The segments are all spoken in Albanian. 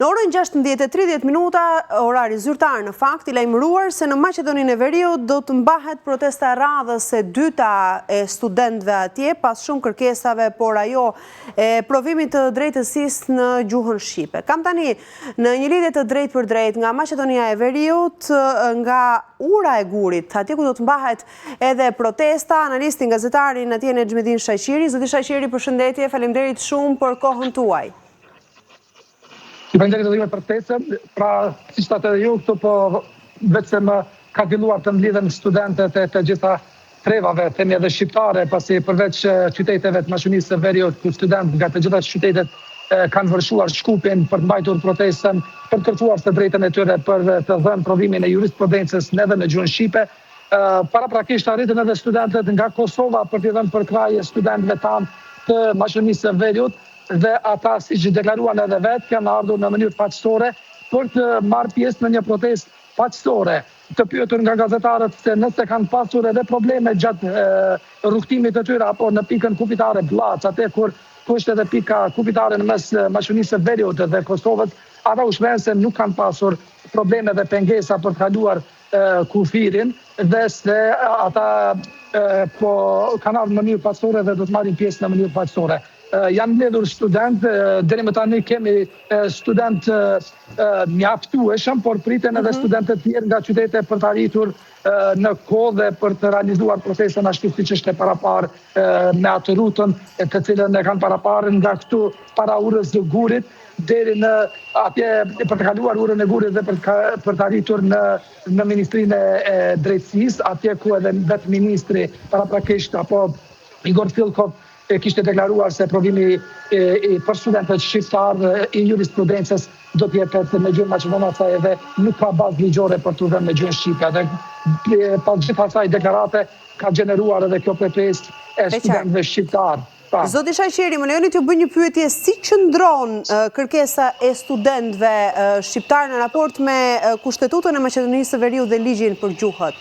Në orën 16:30, orari zyrtar në fakt I lajmëruar se në Maqedoninë e Veriut do të mbahet protesta radhës e dyta e studentëve atje pas shumë kërkesave, por ajo e provimit të drejtësisë në gjuhën shqipe. Kam tani në një lidhje të drejtë për drejtë nga Maqedonia e Veriut, nga ura e Gurit, atje ku do të mbahet edhe protesta, analistin gazetarin atje Nexhmedin Shajqiri. Zoti Shajqiri, përshëndetje, faleminderit shumë për kohën tuaj. Faleminderit edhe për ftesën. Pra, siç thatë edhe ju, këtu po vetëm ka filluar të mblidhen studentët e të gjitha trevave, themi edhe shqiptare, pasi përveç qyteteve të Maqedonisë së Veriut, ku studentë nga të gjitha qytetet kanë vërshullar Shkupin për të mbajtur protestën, për të kërkuar të drejtën e tyre për të dhënë provimin e jurisprudencës edhe në gjuhën shqipe. Paraprakisht arritën edhe studentët nga Kosova për t'i dhënë përkraje studentëve tanë të Maqedonisë së Veriut, dhe ata, si që deklaruan edhe vetë, kanë ardhur në mënyrë paqësore për të marrë pjesë në një protestë paqësore, të pyetur nga gazetarët se nëse kanë pasur edhe probleme gjatë rrugtimit të tyre apo në pikën kufitare Blaç, atë kur është edhe pika kufitare në mes Maqedonisë së Veriut dhe Kosovës, ata u shprehen se nuk kanë pasur probleme dhe pengesa për të kaluar kufirin dhe se ata po kanë ardhur në mënyrë paqësore dhe do të marrin pjesë në mënyrë paqësore. Janë mbledhur studentë, deri më tani kemi studentë mjaftueshëm, por priten edhe studentë të tjerë nga qytete për të arritur në kohë dhe për të realizuar protestën ashtu siç është e paraparë me atë rrugën të cilën e kanë paraparë nga këtu para urës së Gurit deri në atje për të kaluar urën e Gurit dhe për të arritur në Ministrinë e Drejtësisë, atje ku edhe vetë ministri paraprakisht apo Igor Filkov kishte deklaruar se provimi për studentët shqiptarë I jurisprudencës do të jepet në gjuhën maqedonase dhe nuk ka bazë ligjore për të dhënë në gjuhën shqipe. Dhe pas gjithë asaj deklarate ka gjeneruar edhe kjo protestë e studentëve shqiptarë. Zoti Shajqiri, më lejoni t'ju bëj një pyetje, si qëndron kërkesa e studentëve shqiptarë në raport me Kushtetutën e Maqedonisë së Veriut dhe ligjin për gjuhët?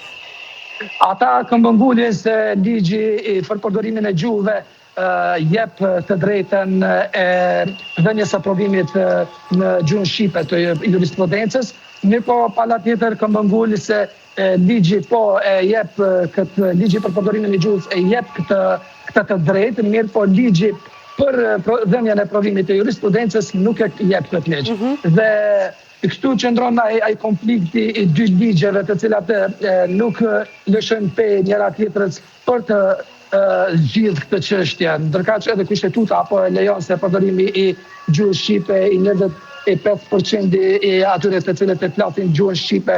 Ata këmbëngulin se ligji për përdorimin e gjuhëve jep të drejtën e dhënies së provimit në gjuhën shqipe të jurisprudencës, mirë po palatjetër këmbëngul se ligji po e jep këtë ligji për përdorimin e gjuhës e jep këtë të drejtë, mirë po ligji për dhënien e provimit të jurisprudencës nuk e jep këtë ligj. Dhe këtu qëndron ai konflikti I dy ligjeve të cilat nuk lëshojnë pe njëra tjetrës për të zgjidhur këtë çështje, ndërkaq edhe kushtetuta apo e lejon se përdorimi I gjuhës shqipe I 95% I atyre të cilët e flasin gjuhën shqipe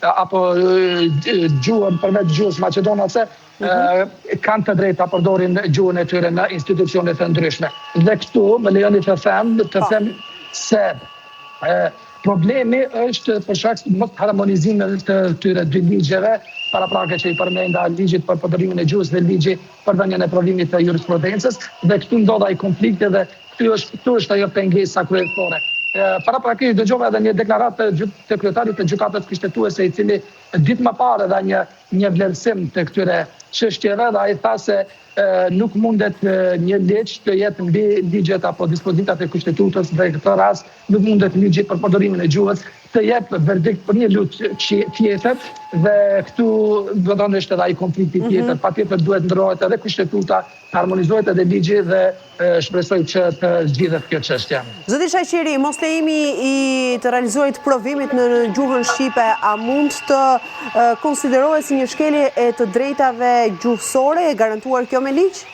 apo gjuhën përveç gjuhës maqedonase kanë të drejtë ta përdorin gjuhën e tyre në institucione të ndryshme. Dhe këtu më lejoni të them se problemi është për shkak të mos harmonizimit të këtyre dy ligjeve, paraprake që I përmenda ligjit për përdorimin e gjuhës dhe ligji për dhënien e provimit të jurisprudencës, dhe këtu ndodh ai konflikti dhe këtu është ajo pengesa kryesore. Paraprakisht dëgjova edhe një deklaratë të kryetarit të gjykatës kushtetuese I cili ditë më parë dha një vlerësim të këtyre çështjeve dhe ai tha se nuk mundet një ligj të jetë mbi ligjet apo dispozitat e kushtetutës dhe në këtë rast nuk mundet ligji për përdorimin e gjuhës të jep verdikt për një lutë tjetër dhe këtu do të është edhe ai konflikti tjetër. Patjetër duhet ndrohet edhe kushtetuta, harmonizohet edhe ligji dhe shpresoj që të zgjidhet kjo çështje. Zoti Shajqiri, mos lejimi I të realizohet provimit në gjuhën shqipe, a mund të konsiderohet si një shkelje e të drejtave gjuhësore, e garantuar kjo me ligj?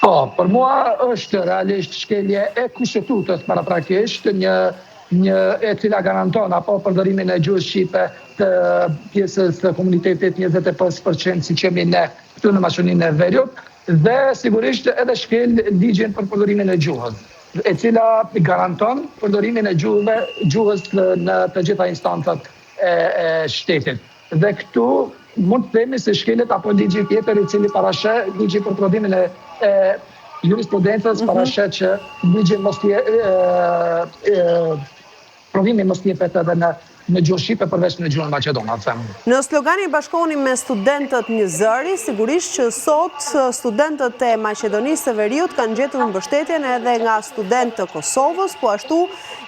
Po, për mua është realisht shkelje e kushtetutës paraprakisht, një e cila garanton apo përdorimin e gjuhës shqipe të pjesës të komunitetit 25% si që jemi ne këtu në Maqedoninë e Veriut dhe sigurisht edhe shkel ligjin për përdorimin e gjuhës, e cila garanton përdorimin e gjuhës në të gjitha instancat e shtetit. Dhe këtu mund të themi se shkelet apo ligji tjetër I cili parashë ligji për prodhimin e jurisprudencës parashë që ligji mos provimi mos jepet edhe në gjuhën shqipe përveç në gjuhën maqedone. Në slogani bashkohuni me studentët një zëri, sigurisht që sot studentët e Maqedonisë së Veriut kanë gjetur mbështetjen edhe nga studentë të Kosovës, po ashtu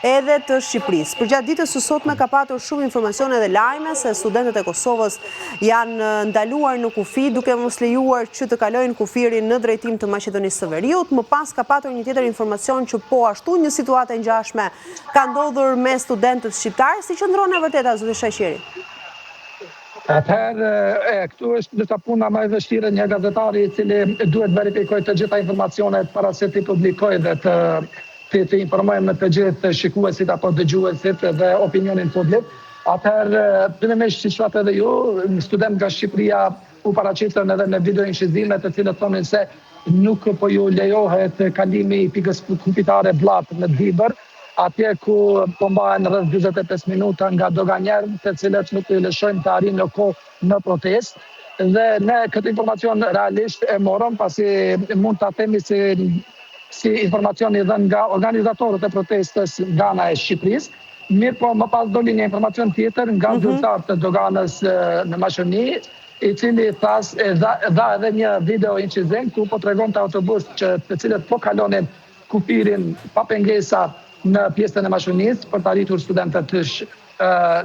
edhe të Shqipërisë. Përgjatë ditës së sotme ka patur shumë informacione dhe lajme se studentët e Kosovës janë ndaluar në kufi duke mos lejuar që të kalojnë kufirin në drejtim të Maqedonisë së Veriut. Më pas ka patur një tjetër informacion që po ashtu një situatë e ngjashme ka ndodhur me studentët shqiptarë. Si qëndron e vërteta, zoti Shaqiri? Atëherë, këtu është disa puna më e vështirë, një gazetari i cili duhet verifikoj të gjitha informacionet para se të publikoj dhe të informojmë të gjithë shikuesit apo dëgjuesit dhe opinionin publik. Atëherë, fillimisht siç thatë edhe ju, student nga Shqipëria u paraqitën edhe në video incizime të cilët thonin se nuk po ju lejohet kalimi i pikës kufitare Blat në Dibër, atje ku po mbahen rreth 45 minuta nga doganjerë të cilët nuk i lëshojnë të arrijnë në kohë në protestë. Dhe ne këtë informacion realisht e morëm pasi mund ta themi si informacioni dhënë nga organizatorët e protestës nga ana e Shqipërisë. Mirë po më pas doli një informacion tjetër nga zyrtar të doganës në Maqedoni, i cili dha edhe një video incizim ku po tregonte autobus të cilët po kalonin kufirin pa pengesa në pjesën e Maqedonisë për të arritur studentët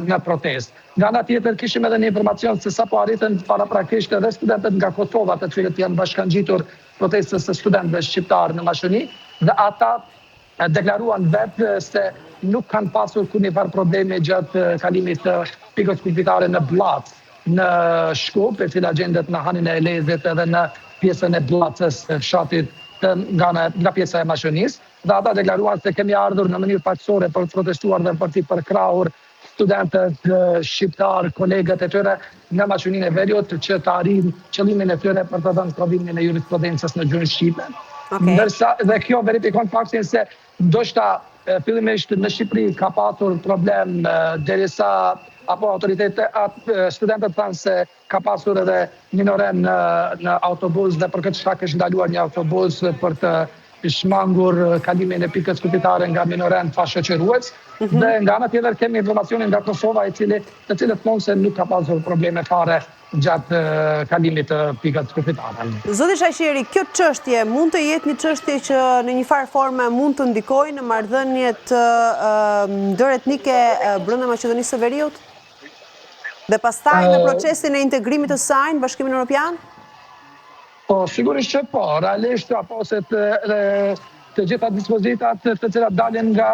në protestë. Nga ana tjetër kishim edhe një informacion se sapo arritën paraprakisht edhe studentët nga Kosova, të cilët janë bashkangjitur protestës së studentëve shqiptarë në Maqedoni, dhe ata deklaruan vetë se nuk kanë pasur kurrë probleme gjatë kalimit të pikës kufitare në Bllac, në Shkup, e cila gjendet në hanin e Elezit edhe në pjesën e Bllacës, fshatit nga pjesa e Maqedonisë. Dhe ata deklaruan se kemi ardhur në mënyrë paqësore për të protestuar dhe për të përkrahur studentët shqiptar, kolegët e tyre në Maqedoninë e Veriut që të arrijnë qëllimin e tyre për të dhënë provimin e jurisprudencës në gjuhën shqipe. Ndërsa dhe kjo verifikon faktin se ndoshta fillimisht në Shqipëri ka pasur problem derisa apo studentët thanë se ka pasur edhe minoren në autobus dhe për këtë shkak është ndaluar një autobus për të shmangur kalimin e pikës kufitare nga minoren pa shoqërues. Dhe nga ana tjetër kemi informacionin nga Kosova të cilët thonë se nuk ka pasur probleme fare gjatë kalimit të pikës kufitare. Zoti Shaqiri, kjo çështje mund të jetë një çështje që në një farë forme mund të ndikojë në marrëdhëniet ndëretnike brenda Maqedonisë së Veriut? Dhe pastaj në procesin e integrimit të saj në Bashkimin Evropian? Po, sigurisht që po, realisht apo se të gjitha dispozitat të cilat dalin nga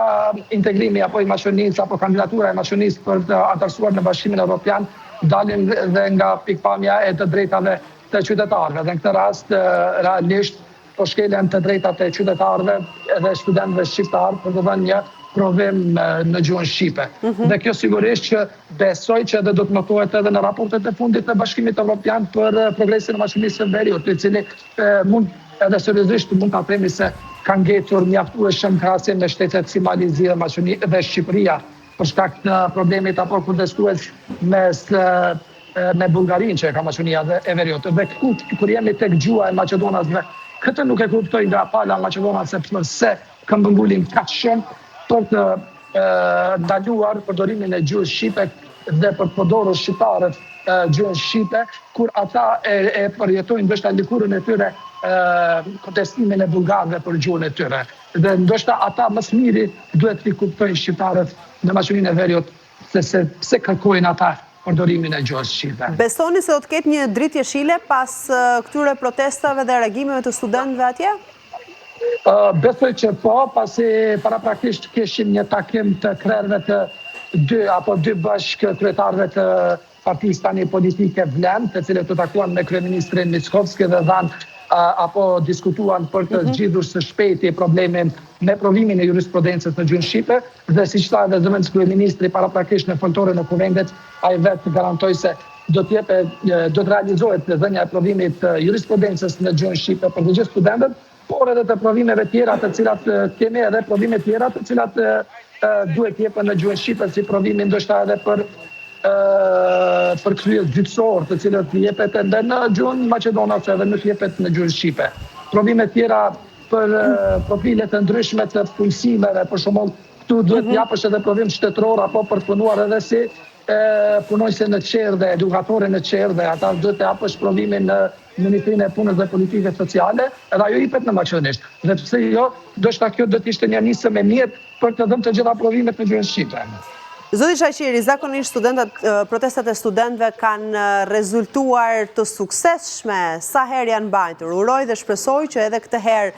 integrimi apo i Maqedonisë apo kandidatura e Maqedonisë për të antarësuar në Bashkimin Evropian dalin dhe nga pikpamja e të drejtave të qytetarëve. Dhe në këtë rast realisht po shkelen të drejtat e qytetarëve dhe studentëve shqiptarë për të dhënë një provim në gjuhën shqipe. Dhe kjo sigurisht që besoj që do të notohet edhe në raportet e fundit të Bashkimit Evropian për progresin e Maqedonisë së Veriut, i cili mund edhe seriozisht mund ta themi se kanë ngjetur mjaftueshëm krahasim me shtetet si Malizi dhe Maqedoni dhe Shqipëria për shkak të problemit apo kundestues me Bullgarinë që ka Maqedonia dhe e Veriut. Dhe kur jemi tek gjuha e maqedonasve, këtë nuk e kuptoj nga pala maqedonase pse këmbëngulin kaq shumë për të ndaluar përdorimin e gjuhës shqipe dhe për të përdorur shqiptarët gjuhën shqipe, kur ata e përjetojnë ndoshta lëkurën e tyre kontestimin e bullgarëve për gjuhën e tyre. Dhe ndoshta ata më së miri duhet të kuptojnë shqiptarët në Maqedoninë e Veriut se pse kërkojnë ata përdorimin e gjuhës shqipe. Besoni se do të ketë një dritë jeshile pas këtyre protestave dhe reagimeve të studentëve atje? Besoj që po, pasi paraprakisht kishim një takim të krerëve të dy bashkë kryetarëve të Partisë tani politike Vlen, të cilët u takuan me kryeministrin Mickovski dhe apo diskutuan për të zgjidhur së shpejti problemin me provimin e jurisprudencës në gjuhën shqipe, dhe siç tha edhe zëvendës kryeministri paraprakisht në foltore në Kuvendet, ai vetë garantoi se do të realizohet dhënia e provimit të jurisprudencës në gjuhën shqipe për të gjithë studentët, por edhe të provimeve tjera të cilat kemi edhe provime tjera të cilat duhet jepen në gjuhën shqipe, si provimi ndoshta edhe për kryes gjyqësor, të cilët jepet edhe në gjuhën maqedonase dhe nuk jepet në gjuhën shqipe. Provime tjera për profile të ndryshme të punësimeve, për shembull këtu duhet japësh edhe provim shtetëror apo për të punuar edhe si punojse në qerdhe, edukatore në qerdhe, ata duhet të japësh provimin në Ministrinë e Punës dhe Politikës Sociale, edhe ajo jepet në maqedonisht. Dhe pse jo, ndoshta kjo do të ishte një nisëm e mirë për të dhënë të gjitha provimet në gjuhën shqipe. Zoti Shaqiri, zakonisht protestat e studentëve kanë rezultuar të suksesshme sa herë janë mbajtur. Uroj dhe shpresoj që edhe këtë herë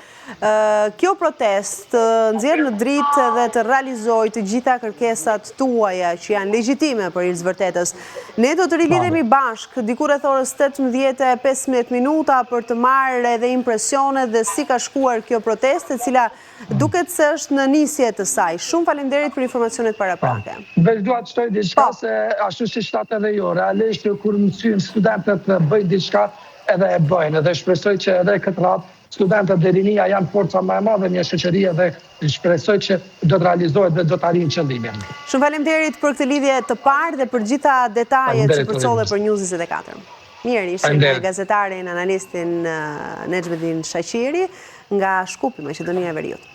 kjo protest nxjerr në dritë dhe të realizojë të gjitha kërkesat tuaja që janë legjitime për hir të vërtetës. Ne do të rilidhemi bashkë diku rreth orës 18:15 minuta për të marrë edhe impresione dhe si ka shkuar kjo protestë, e cila duket se është në nisje të saj. Shumë faleminderit për informacionet paraprake. Veç dua të shtoj diçka se ashtu si shtat edhe jo, realisht kur mësojnë studentët të bëjnë diçka edhe e bëjnë, dhe shpresoj që edhe këtë radhë studentët dhe rinia janë forca më e madhe në shoqëri dhe shpresoj që do të realizohet dhe do të arrijnë qëllimin. Shumë faleminderit për këtë lidhje të parë dhe për gjitha detajet që përcolle për News 24. Mirë, ishim me gazetarin, analistin Nexhmedin Shaqiri nga Shkupi, Maqedonia e Veriut.